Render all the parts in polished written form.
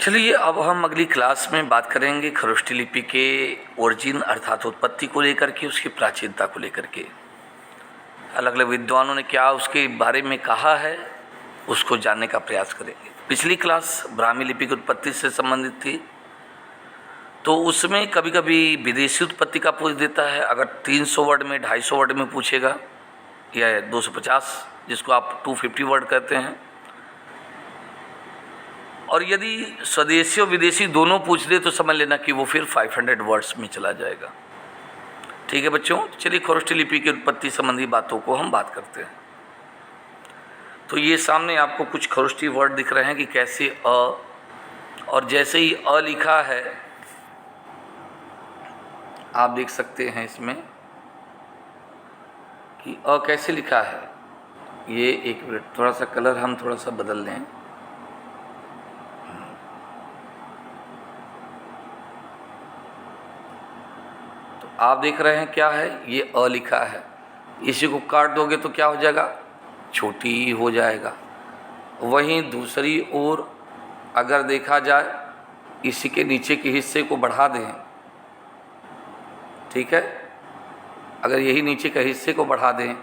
चलिए अब हम अगली क्लास में बात करेंगे खरोष्ठी लिपि के ओरिजिन अर्थात उत्पत्ति को लेकर के, उसकी प्राचीनता को लेकर के। अलग अलग विद्वानों ने क्या उसके बारे में कहा है उसको जानने का प्रयास करेंगे। पिछली क्लास ब्राह्मी लिपि की उत्पत्ति से संबंधित थी, तो उसमें कभी कभी विदेशी उत्पत्ति का पूछ देता है। अगर 300 वर्ड में 250 वर्ड में पूछेगा या 250 जिसको आप 250 वर्ड कहते हैं, और यदि स्वदेशी और विदेशी दोनों पूछ ले तो समझ लेना कि वो फिर 500 वर्ड्स में चला जाएगा। ठीक है बच्चों, चलिए खरोष्ठी लिपि की उत्पत्ति संबंधी बातों को हम बात करते हैं। तो ये सामने आपको कुछ खरोष्ठी वर्ड दिख रहे हैं कि कैसे और जैसे ही लिखा है आप देख सकते हैं इसमें कि कैसे लिखा है। ये एक मिनट, थोड़ा सा कलर हम थोड़ा सा बदल लें। आप देख रहे हैं क्या है, ये लिखा है। इसी को काट दोगे तो क्या हो जाएगा, छोटी ही हो जाएगा। वहीं दूसरी ओर अगर देखा जाए, इसी के नीचे के हिस्से को बढ़ा दें, ठीक है, अगर यही नीचे के हिस्से को बढ़ा दें,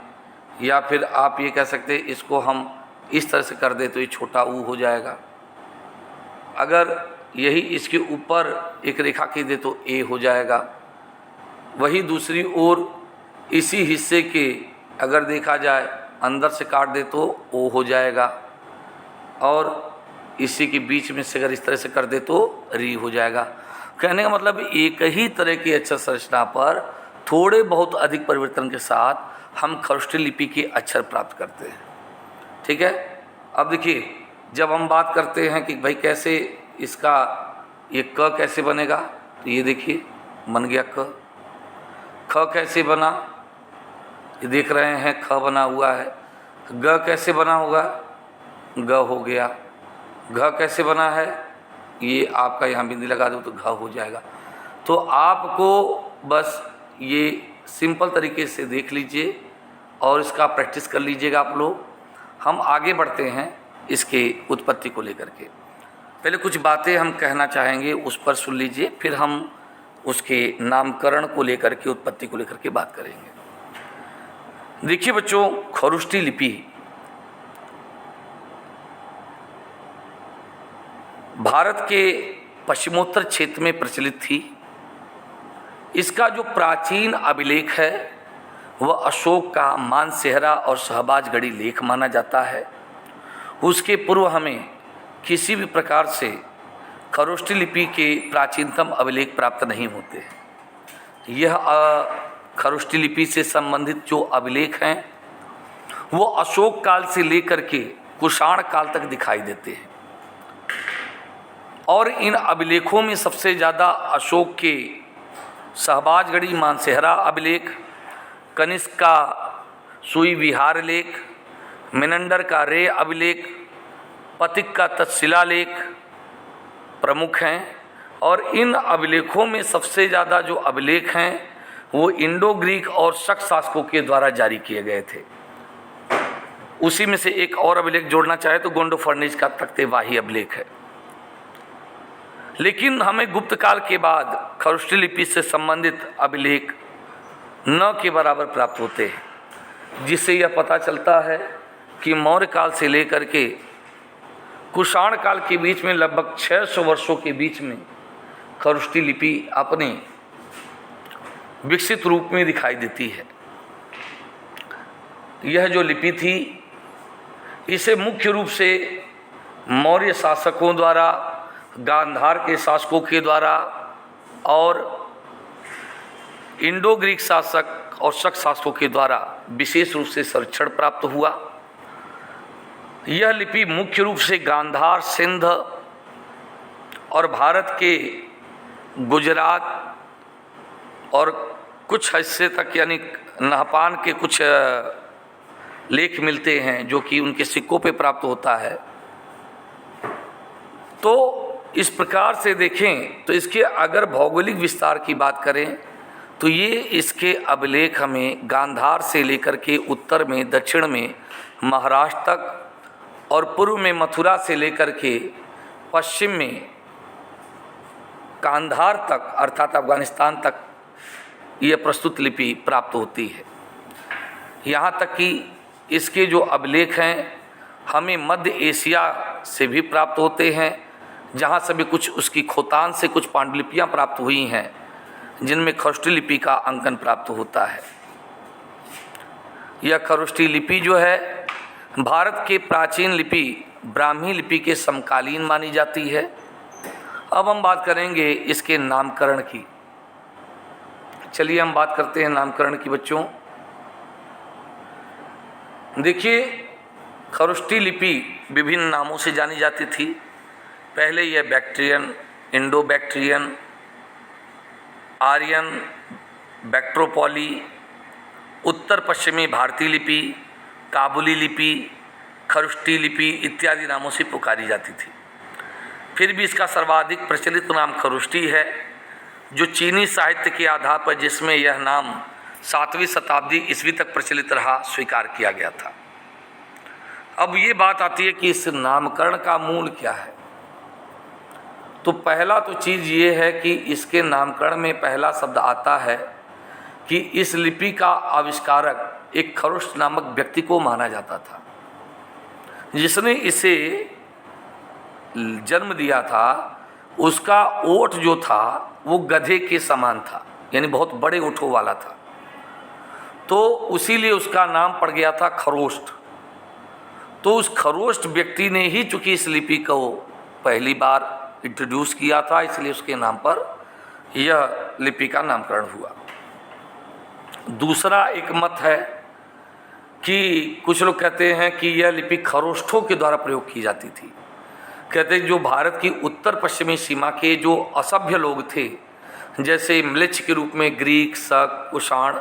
या फिर आप ये कह सकते हैं इसको हम इस तरह से कर दें तो ये छोटा ऊ हो जाएगा। अगर यही इसके ऊपर एक रेखा खींच दे तो ए हो जाएगा। वही दूसरी ओर इसी हिस्से के अगर देखा जाए अंदर से काट दे तो ओ हो जाएगा, और इसी के बीच में से अगर इस तरह से कर दे तो री हो जाएगा। कहने का मतलब एक ही तरह की अक्षर संरचना पर थोड़े बहुत अधिक परिवर्तन के साथ हम खरोष्ठी लिपि के अक्षर प्राप्त करते हैं। ठीक है, अब देखिए जब हम बात करते हैं कि भाई कैसे इसका ये क कैसे बनेगा, तो ये देखिए बन गया क। ख कैसे बना, ये देख रहे हैं ख बना हुआ है। ग कैसे बना होगा, ग हो गया। घ कैसे बना है, ये आपका यहाँ बिंदी लगा दो तो घ हो जाएगा। तो आपको बस ये सिंपल तरीके से देख लीजिए और इसका प्रैक्टिस कर लीजिएगा आप लोग। हम आगे बढ़ते हैं इसके उत्पत्ति को लेकर के। पहले कुछ बातें हम कहना चाहेंगे, उस पर सुन लीजिए, फिर हम उसके नामकरण को लेकर के, उत्पत्ति को लेकर के बात करेंगे। देखिए बच्चों, खरोष्ठी लिपि भारत के पश्चिमोत्तर क्षेत्र में प्रचलित थी। इसका जो प्राचीन अभिलेख है वह अशोक का मानसेहरा और शहबाजगढ़ी लेख माना जाता है। उसके पूर्व हमें किसी भी प्रकार से खरोष्ठी लिपि के प्राचीनतम अभिलेख प्राप्त नहीं होते। यह खरोष्ठी लिपि से संबंधित जो अभिलेख हैं वो अशोक काल से लेकर के कुषाण काल तक दिखाई देते हैं, और इन अभिलेखों में सबसे ज़्यादा अशोक के शहबाजगढ़ी मानसेहरा अभिलेख, कनिष्क का सुई विहार लेख, मेनंडर का रे अभिलेख, पथिक का तक्षशिला लेख प्रमुख हैं। और इन अभिलेखों में सबसे ज़्यादा जो अभिलेख हैं वो इंडो ग्रीक और शक शासकों के द्वारा जारी किए गए थे। उसी में से एक और अभिलेख जोड़ना चाहे तो गोंडो फर्निज का तख्तेवाही अभिलेख है। लेकिन हमें गुप्त काल के बाद खरोष्ठी लिपि से संबंधित अभिलेख न के बराबर प्राप्त होते हैं, जिससे यह पता चलता है कि मौर्य काल से लेकर के कुषाण काल के बीच में लगभग 600 वर्षों के बीच में खरोष्ठी लिपि अपने विकसित रूप में दिखाई देती है। यह जो लिपि थी इसे मुख्य रूप से मौर्य शासकों द्वारा, गांधार के शासकों के द्वारा और इंडो ग्रीक शासक और शक शासकों के द्वारा विशेष रूप से संरक्षण प्राप्त हुआ। यह लिपि मुख्य रूप से गांधार, सिंध और भारत के गुजरात और कुछ हिस्से तक यानी नहपान के कुछ लेख मिलते हैं जो कि उनके सिक्कों पे प्राप्त होता है। तो इस प्रकार से देखें तो इसके अगर भौगोलिक विस्तार की बात करें तो ये इसके अभिलेख हमें गांधार से लेकर के उत्तर में, दक्षिण में महाराष्ट्र तक और पूर्व में मथुरा से लेकर के पश्चिम में कांधार तक अर्थात अफगानिस्तान तक यह प्रस्तुत लिपि प्राप्त होती है। यहाँ तक कि इसके जो अभिलेख हैं हमें मध्य एशिया से भी प्राप्त होते हैं, जहाँ से भी कुछ उसकी खोतान से कुछ पांडुलिपियाँ प्राप्त हुई हैं जिनमें खरोष्ठी लिपि का अंकन प्राप्त होता है। यह खरोष्ठी लिपि जो है भारत के प्राचीन लिपि ब्राह्मी लिपि के समकालीन मानी जाती है। अब हम बात करेंगे इसके नामकरण की। चलिए हम बात करते हैं नामकरण की बच्चों। देखिए, खरोष्ठी लिपि विभिन्न नामों से जानी जाती थी। पहले यह बैक्ट्रियन, इंडो बैक्ट्रियन, आर्यन, बैक्ट्रोपॉली, उत्तर पश्चिमी भारतीय लिपि, काबुली लिपि, खरोष्ठी लिपि इत्यादि नामों से पुकारी जाती थी। फिर भी इसका सर्वाधिक प्रचलित नाम खरोष्ठी है, जो चीनी साहित्य के आधार पर जिसमें यह नाम 7वीं शताब्दी ईस्वी तक प्रचलित रहा, स्वीकार किया गया था। अब ये बात आती है कि इस नामकरण का मूल क्या है। तो पहला तो चीज़ ये है कि इसके नामकरण में पहला शब्द आता है कि इस लिपि का आविष्कारक एक खरोष्ट नामक व्यक्ति को माना जाता था, जिसने इसे जन्म दिया था। उसका ओठ जो था वो गधे के समान था, यानी बहुत बड़े ओठों वाला था, तो उसीलिए उसका नाम पड़ गया था खरोष्ट। तो उस खरोष्ट व्यक्ति ने ही चूँकि इस लिपि को पहली बार इंट्रोड्यूस किया था, इसलिए उसके नाम पर यह लिपि का नामकरण हुआ। दूसरा एक मत है कि कुछ लोग कहते हैं कि यह लिपि खरोष्ठों के द्वारा प्रयोग की जाती थी। कहते हैं जो भारत की उत्तर पश्चिमी सीमा के जो असभ्य लोग थे, जैसे म्लेच्छ के रूप में ग्रीक, शक, कुषाण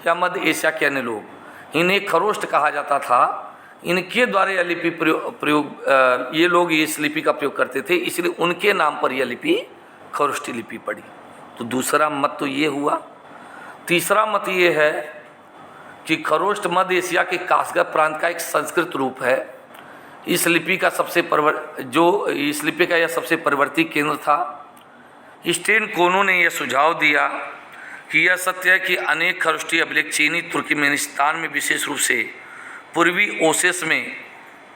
या मध्य एशिया के अन्य लोग, इन्हें खरोष्ट कहा जाता था। इनके द्वारा यह लिपि प्रयोग ये लोग इस लिपि का प्रयोग करते थे, इसलिए उनके नाम पर यह लिपि खरोष्ठी लिपि पड़ी। तो दूसरा मत तो ये हुआ। तीसरा मत ये है कि खरोष्ट मध्य एशिया के कासगढ़ प्रांत का एक संस्कृत रूप है। इस लिपि का इस लिपि का यह सबसे परिवर्ती केंद्र था। स्टेन कोनो ने यह सुझाव दिया कि यह सत्य है कि अनेक खरोष्ठी अभिलेख चीनी तुर्कमेनिस्तान में, विशेष रूप से पूर्वी ओसेस में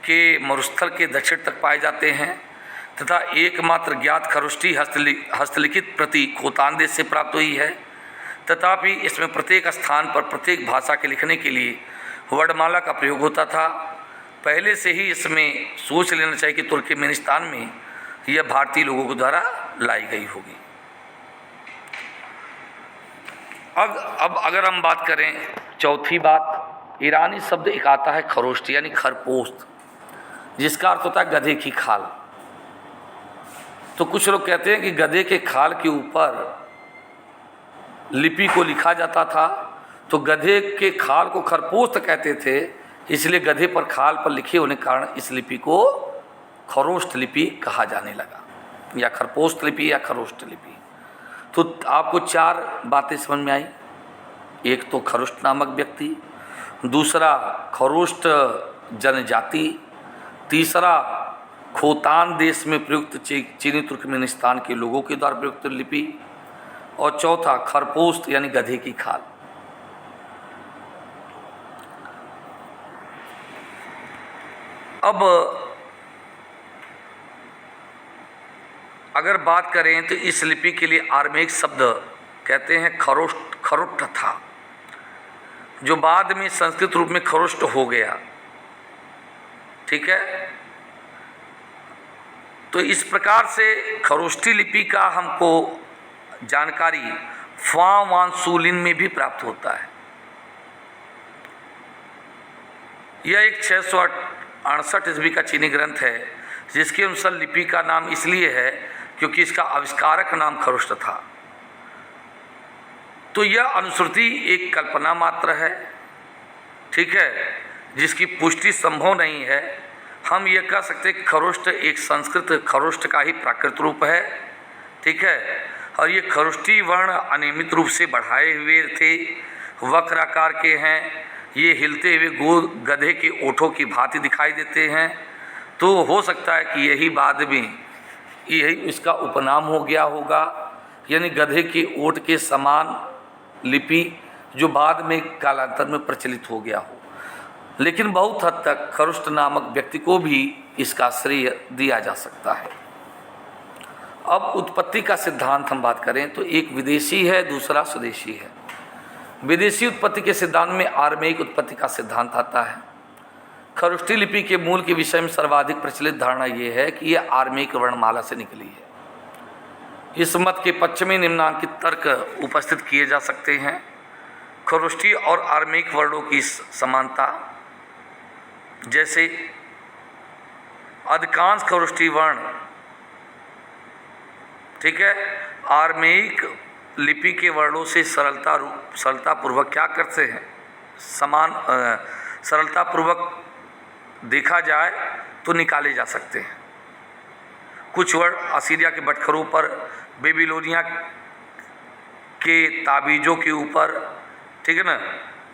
के मरुस्थल के दक्षिण तक पाए जाते हैं, तथा एकमात्र ज्ञात खरोष्ठी हस्तलिखित प्रति खोतान देश से प्राप्त हुई है। तथापि इसमें प्रत्येक स्थान पर प्रत्येक भाषा के लिखने के लिए वर्णमाला का प्रयोग होता था। पहले से ही इसमें सोच लेना चाहिए कि तुर्कमेनिस्तान में यह भारतीय लोगों के द्वारा लाई गई होगी। अब अगर हम बात करें चौथी बात, ईरानी शब्द एक आता है खरोष्ठ यानी खरपोस्त, जिसका अर्थ होता है गधे की खाल। तो कुछ लोग कहते हैं कि गधे के खाल के ऊपर लिपि को लिखा जाता था, तो गधे के खाल को खरपोस्त कहते थे, इसलिए गधे पर खाल पर लिखे होने के कारण इस लिपि को खरोष्ठ लिपि कहा जाने लगा, या खरपोस्त लिपि या खरोष्ठ लिपि। तो आपको 4 बातें समझ में आई। एक तो खरोष्ठ नामक व्यक्ति, दूसरा खरोष्ठ जनजाति, तीसरा खोतान देश में प्रयुक्त चीनी तुर्कमेनिस्तान के लोगों के द्वारा प्रयुक्त लिपि, और चौथा खरपोस्त यानी गधे की खाल। अब अगर बात करें तो इस लिपि के लिए आर्मेयिक शब्द कहते हैं खरोष्ठ था, जो बाद में संस्कृत रूप में खरोष्ट हो गया। ठीक है, तो इस प्रकार से खरोष्ठी लिपि का हमको जानकारी फावांसुलिन में भी प्राप्त होता है। यह एक 668 ईस्वी का चीनी ग्रंथ है, जिसके अनुसार लिपि का नाम इसलिए है क्योंकि इसका आविष्कारक नाम खरोष्ट था। तो यह अनुश्रुति एक कल्पना मात्र है, ठीक है, जिसकी पुष्टि संभव नहीं है। हम यह कह सकते हैं कि खरोष्ट एक संस्कृत खरोष्ट का ही प्राकृत रूप है, ठीक है, और ये खरोष्ठी वर्ण अनियमित रूप से बढ़ाए हुए थे, वक्र आकार के हैं, ये हिलते हुए गधे के ओठों की भांति दिखाई देते हैं। तो हो सकता है कि यही बाद में यही इसका उपनाम हो गया होगा। यानी गधे के ओट के समान लिपि, जो बाद में कालांतर में प्रचलित हो गया हो। लेकिन बहुत हद तक खरुष्ट नामक व्यक्ति को भी इसका श्रेय दिया जा सकता है। अब उत्पत्ति का सिद्धांत हम बात करें तो एक विदेशी है, दूसरा स्वदेशी है। विदेशी उत्पत्ति के सिद्धांत में आर्मेयिक उत्पत्ति का सिद्धांत आता है। खरुष्टी लिपि के मूल के विषय में सर्वाधिक प्रचलित धारणा यह है कि यह आर्मेयिक वर्णमाला से निकली है। इस मत के पक्ष में निम्नांकित तर्क उपस्थित किए जा सकते हैं। खरुष्टी और आर्मेयिक वर्णों की समानता, जैसे अधिकांश खरुष्टी वर्ण, ठीक है, आर्मेयिक लिपि के वर्णों से सरलतापूर्वक क्या करते हैं, सरलतापूर्वक देखा जाए तो निकाले जा सकते हैं। कुछ वर्ण असीरिया के बटखरों पर, बेबीलोनिया के ताबीजों के ऊपर, ठीक है ना,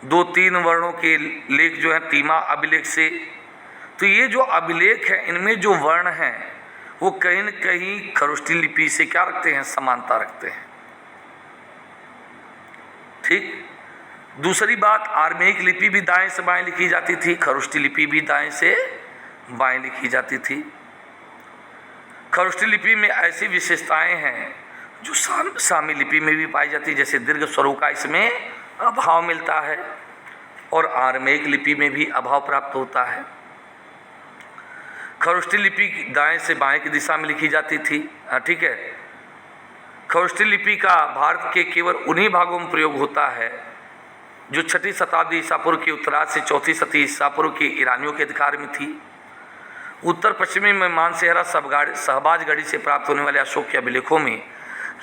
2-3 वर्णों के लेख जो हैं तीमा अभिलेख से। तो ये जो अभिलेख है, इनमें जो वर्ण हैं वो कहीं न कहीं खरुष्टी लिपि से क्या रखते हैं, समानता रखते हैं। ठीक। दूसरी बात, आर्मेयिक लिपि भी दाएं से बाएं लिखी जाती थी, खरुष्टी लिपि भी दाएं से बाएं लिखी जाती थी। खरुष्टी लिपि में ऐसी विशेषताएं हैं जो सामी लिपि में भी पाई जाती है, जैसे दीर्घ स्वरों का इसमें अभाव मिलता है और आर्मेयिक लिपि में भी अभाव प्राप्त होता है। खरुष्टी लिपि दाएं से बाएं की दिशा में लिखी जाती थी, ठीक है। खरुष्टी लिपि का भारत के केवल उन्हीं भागों में प्रयोग होता है जो 6वीं शताब्दी ईसा पूर्व के उत्तरार्ध से 4वीं शताब्दी ईसा पूर्व के ईरानियों के अधिकार में थी। उत्तर पश्चिमी में मानसेहरा शहबाजगढ़ी से प्राप्त होने वाले अशोक के अभिलेखों में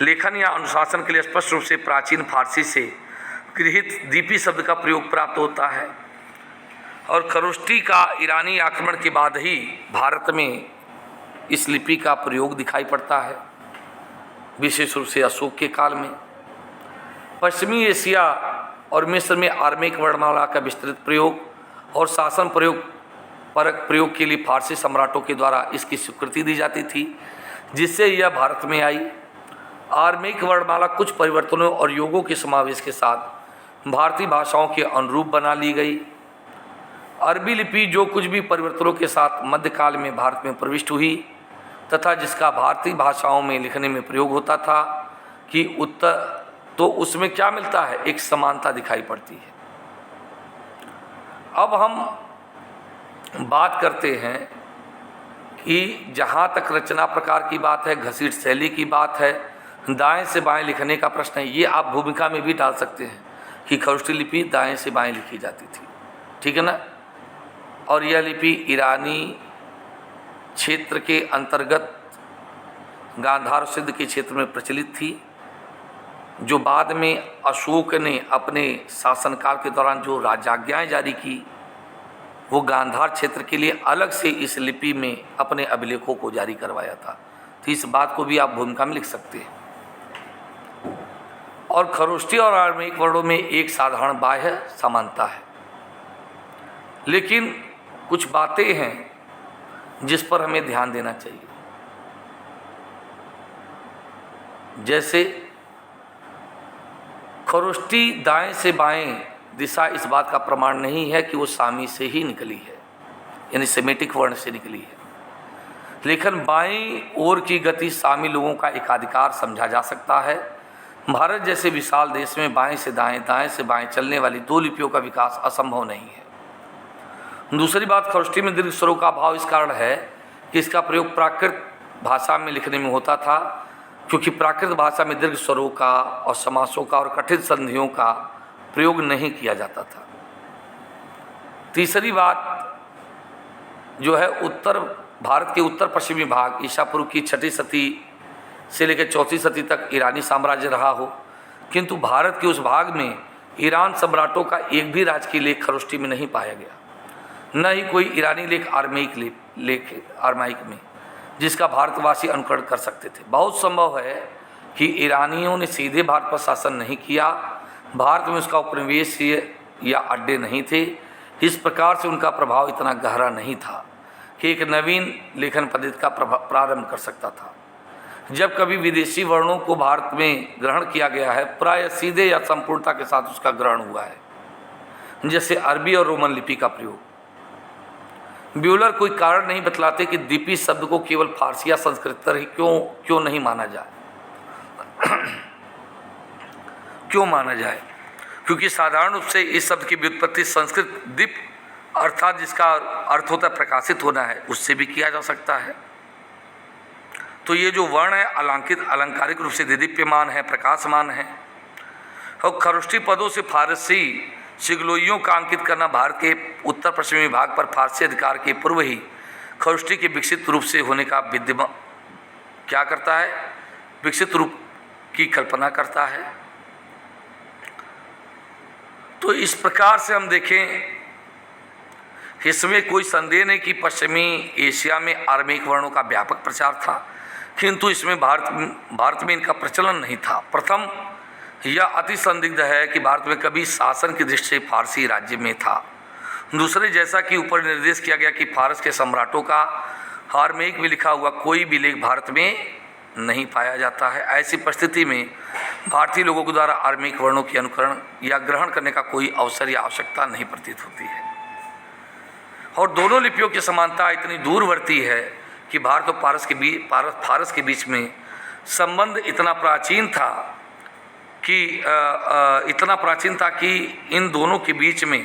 लेखन या अनुशासन के लिए स्पष्ट रूप से प्राचीन फारसी से गृहीत दीपी शब्द का प्रयोग प्राप्त होता है। और खरुष्टी का ईरानी आक्रमण के बाद ही भारत में इस लिपि का प्रयोग दिखाई पड़ता है, विशेष रूप से अशोक के काल में। पश्चिमी एशिया और मिस्र में आर्मेयिक वर्णमाला का विस्तृत प्रयोग और शासन परक प्रयोग के लिए फारसी सम्राटों के द्वारा इसकी स्वीकृति दी जाती थी, जिससे यह भारत में आई। आर्मेयिक वर्णमाला कुछ परिवर्तनों और योगों के समावेश के साथ भारतीय भाषाओं के अनुरूप बना ली गई। अरबी लिपि जो कुछ भी परिवर्तनों के साथ मध्यकाल में भारत में प्रविष्ट हुई तथा जिसका भारतीय भाषाओं में लिखने में प्रयोग होता था कि तो उसमें क्या मिलता है, एक समानता दिखाई पड़ती है। अब हम बात करते हैं कि जहाँ तक रचना प्रकार की बात है, घसीट शैली की बात है, दाएं से बाएं लिखने का प्रश्न है, ये आप भूमिका में भी डाल सकते हैं कि खरुष्टी लिपि दाएं से बाएं लिखी जाती थी, ठीक है ना। और यह लिपि ईरानी क्षेत्र के अंतर्गत गांधार सिंध के क्षेत्र में प्रचलित थी, जो बाद में अशोक ने अपने शासनकाल के दौरान जो राजाज्ञाएँ जारी की, वो गांधार क्षेत्र के लिए अलग से इस लिपि में अपने अभिलेखों को जारी करवाया था। तो इस बात को भी आप भूमिका में लिख सकते हैं। और खरुष्टी और आर्मेयिक वर्णों में एक साधारण बाह्य समानता है, लेकिन कुछ बातें हैं जिस पर हमें ध्यान देना चाहिए। जैसे खरुष्टी दाएं से बाएं दिशा इस बात का प्रमाण नहीं है कि वो सामी से ही निकली है, यानी सेमेटिक वर्ण से निकली है। लेकिन बाईं ओर की गति सामी लोगों का एकाधिकार समझा जा सकता है। भारत जैसे विशाल देश में बाएं से दाएं, दाएं से बाएं चलने वाली 2 लिपियों का विकास असंभव नहीं है। दूसरी बात, खरुष्टी में दीर्घ स्वरों का अभाव इस कारण है कि इसका प्रयोग प्राकृत भाषा में लिखने में होता था, क्योंकि प्राकृत भाषा में दीर्घ स्वरों का और समासों का और कठिन संधियों का प्रयोग नहीं किया जाता था। तीसरी बात जो है, भारत के उत्तर पश्चिमी भाग ईसा पूर्व की 6वीं शताब्दी से लेकर 4वीं शताब्दी तक ईरानी साम्राज्य रहा हो, किंतु भारत के उस भाग में ईरान सम्राटों का एक भी राजकीय लेख खरुष्टी में नहीं पाया गया, न ही कोई ईरानी लेख आर्माइक में जिसका भारतवासी अनुकरण कर सकते थे। बहुत संभव है कि ईरानियों ने सीधे भारत पर शासन नहीं किया, भारत में उसका उपनिवेश या अड्डे नहीं थे, इस प्रकार से उनका प्रभाव इतना गहरा नहीं था कि एक नवीन लेखन पद्धति का प्रारंभ कर सकता था। जब कभी विदेशी वर्णों को भारत में ग्रहण किया गया है, प्राय सीधे या संपूर्णता के साथ उसका ग्रहण हुआ है, जैसे अरबी और रोमन लिपि का प्रयोग। ब्यूलर कोई कारण नहीं बतलाते कि द्वीपी शब्द को केवल फारसी या संस्कृत ही क्यों नहीं माना जाए। क्यों माना जाए? क्योंकि साधारण रूप से इस शब्द की व्युत्पत्ति संस्कृत द्वीप अर्थात जिसका अर्थ होता है प्रकाशित होना है, उससे भी किया जा सकता है। तो ये जो वर्ण है अलंकारिक रूप से दीप्यमान है, प्रकाशमान है। और खरुष्टी पदों से फारसी शिगलोइयों का अंकित करना भारत के उत्तर पश्चिमी भाग पर फारसी अधिकार के पूर्व ही खरुष्टी के विकसित रूप से होने का विद्यमान क्या करता है, विकसित रूप की कल्पना करता है। तो इस प्रकार से हम देखें, इसमें कोई संदेह नहीं कि पश्चिमी एशिया में आर्मेयिक वर्णों का व्यापक प्रचार था, किंतु इसमें भारत में इनका प्रचलन नहीं था। प्रथम, यह अति संदिग्ध है कि भारत में कभी शासन की दृष्टि से फारसी राज्य में था। दूसरे, जैसा कि ऊपर निर्देश किया गया कि फारस के सम्राटों का आर्मेयिक में लिखा हुआ कोई भी लेख भारत में नहीं पाया जाता है। ऐसी परिस्थिति में भारतीय लोगों के द्वारा आर्मेयिक वर्णों के अनुकरण या ग्रहण करने का कोई अवसर या आवश्यकता नहीं प्रतीत होती है। और दोनों लिपियों की समानता इतनी दूरवर्ती है कि भारत और फारस के बीच में संबंध इतना प्राचीन था कि इन दोनों के बीच में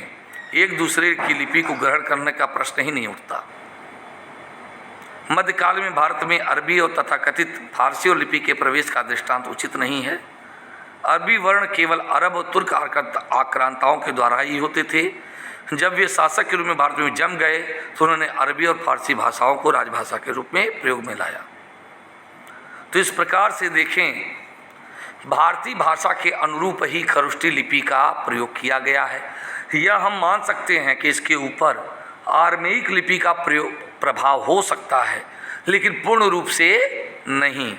एक दूसरे की लिपि को ग्रहण करने का प्रश्न ही नहीं उठता। मध्यकाल में भारत में अरबी और तथाकथित फारसी और लिपि के प्रवेश का दृष्टांत उचित नहीं है। अरबी वर्ण केवल अरब और तुर्क आक्रांताओं के द्वारा ही होते थे। जब वे शासक के रूप में भारत में जम गए तो उन्होंने अरबी और फारसी भाषाओं को राजभाषा के रूप में प्रयोग में लाया। तो इस प्रकार से देखें, भारतीय भाषा के अनुरूप ही खरुष्टी लिपि का प्रयोग किया गया है। यह हम मान सकते हैं कि इसके ऊपर आर्मेयिक लिपि का प्रभाव हो सकता है, लेकिन पूर्ण रूप से नहीं,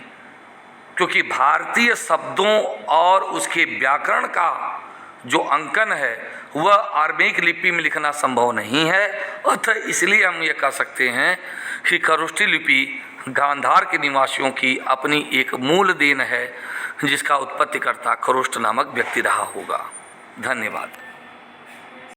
क्योंकि भारतीय शब्दों और उसके व्याकरण का जो अंकन है वह आर्मेयिक लिपि में लिखना संभव नहीं है। अतः इसलिए हम ये कह सकते हैं कि खरुष्टी लिपि गांधार के निवासियों की अपनी एक मूल देन है, जिसका उत्पत्तिकर्ता खरोष्ट नामक व्यक्ति रहा होगा। धन्यवाद।